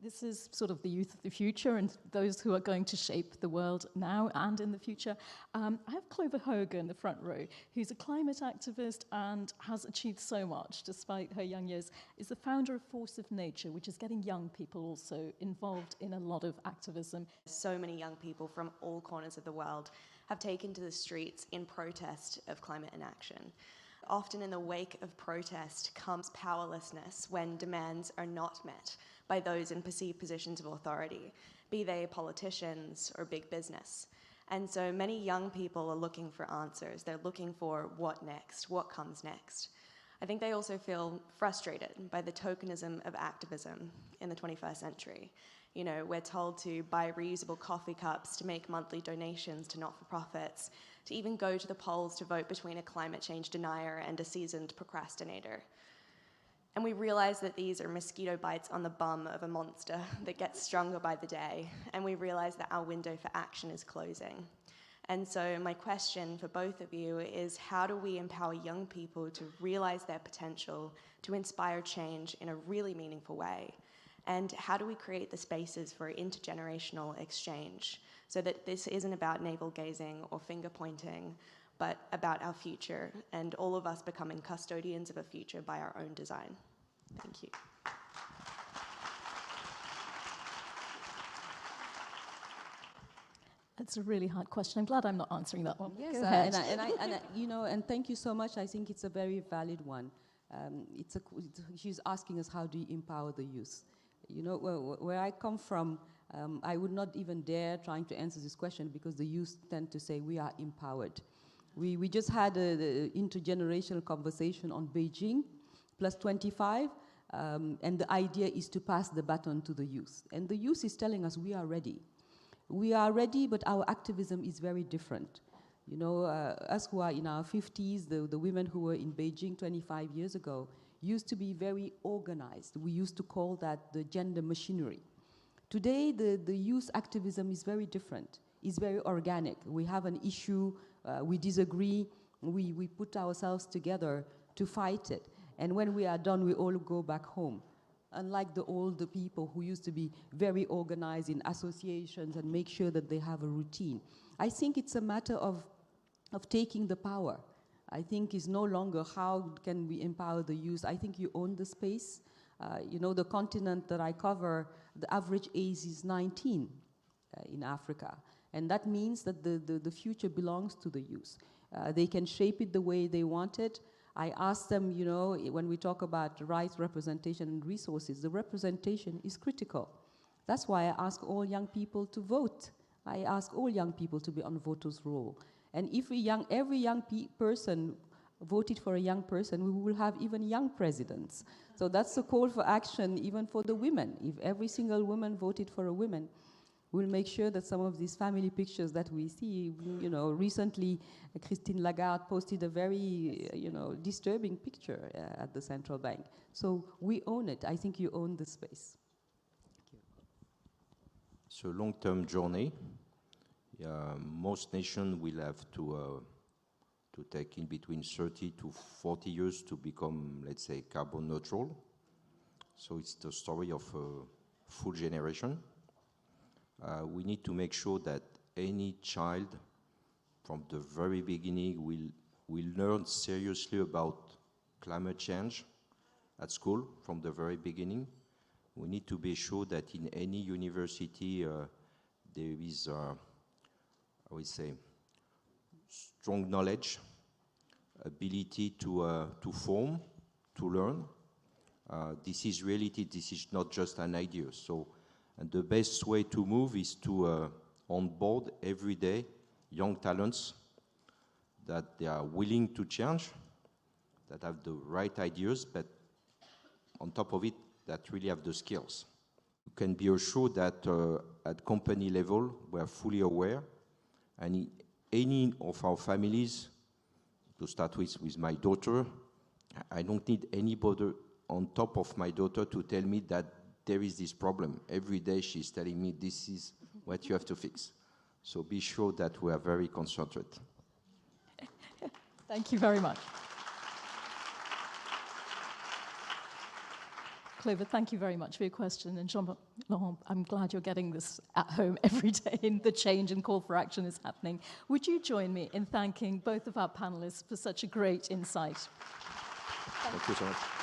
This is sort of the youth of the future and those who are going to shape the world now and in the future. I have Clover Hogan in the front row, who's a climate activist and has achieved so much despite her young years, is the founder of Force of Nature, which is getting young people also involved in a lot of activism. So many young people from all corners of the world have taken to the streets in protest of climate inaction. Often in the wake of protest comes powerlessness when demands are not met by those in perceived positions of authority, be they politicians or big business. And so many young people are looking for answers. They're looking for what next, what comes next. I think they also feel frustrated by the tokenism of activism in the 21st century. You know, we're told to buy reusable coffee cups, to make monthly donations to not-for-profits, to even go to the polls to vote between a climate change denier and a seasoned procrastinator. And we realize that these are mosquito bites on the bum of a monster that gets stronger by the day, and we realize that our window for action is closing. And so my question for both of you is, how do we empower young people to realize their potential, to inspire change in a really meaningful way? And how do we create the spaces for intergenerational exchange so that this isn't about navel-gazing or finger-pointing, but about our future and all of us becoming custodians of a future by our own design? Thank you. That's a really hard question. I'm glad I'm not answering that one. Yes, Go ahead. and thank you so much. I think it's a very valid one. She's asking us, how do you empower the youth? You know, where I come from, I would not even dare trying to answer this question because the youth tend to say we are empowered. We just had an intergenerational conversation on Beijing, plus 25, and the idea is to pass the baton to the youth. And the youth is telling us we are ready. We are ready, but our activism is very different. You know, us who are in our 50s, the women who were in Beijing 25 years ago, used to be very organized. We used to call that the gender machinery. Today, the youth activism is very different. It's very organic. We have an issue, we disagree, we put ourselves together to fight it. And when we are done, we all go back home. Unlike the older people who used to be very organized in associations and make sure that they have a routine. I think it's a matter of taking the power. I think it's no longer how can we empower the youth. I think you own the space. You know, the continent that I cover, the average age is 19 in Africa. And that means that the future belongs to the youth. They can shape it the way they want it. I ask them, you know, when we talk about rights, representation, and resources, the representation is critical. That's why I ask all young people to vote. I ask all young people to be on voters' roll. And if every young person voted for a young person, we will have even young presidents. So that's a call for action even for the women. If every single woman voted for a woman, we'll make sure that some of these family pictures that we see, you know, recently Christine Lagarde posted a very, you know, disturbing picture at the central bank. So we own it. I think you own the space. Thank you. It's a long-term journey. Most nations will have to take in between 30 to 40 years to become, let's say, carbon neutral. So it's the story of a full generation. We need to make sure that any child from the very beginning will learn seriously about climate change at school from the very beginning. We need to be sure that in any university there is, I would say, strong knowledge, ability to form, to learn. This is reality, this is not just an idea. So, and the best way to move is to onboard every day young talents that they are willing to change, that have the right ideas, but on top of it, that really have the skills. You can be assured that at company level, we are fully aware, and in any of our families, to start with my daughter, I don't need anybody on top of my daughter to tell me that there is this problem. Every day she's telling me this is what you have to fix. So be sure that we are very concentrated. Thank you very much. Clover, thank you very much for your question. And Jean-Laurent, I'm glad you're getting this at home every day and the change and call for action is happening. Would you join me in thanking both of our panelists for such a great insight? Thank you so much.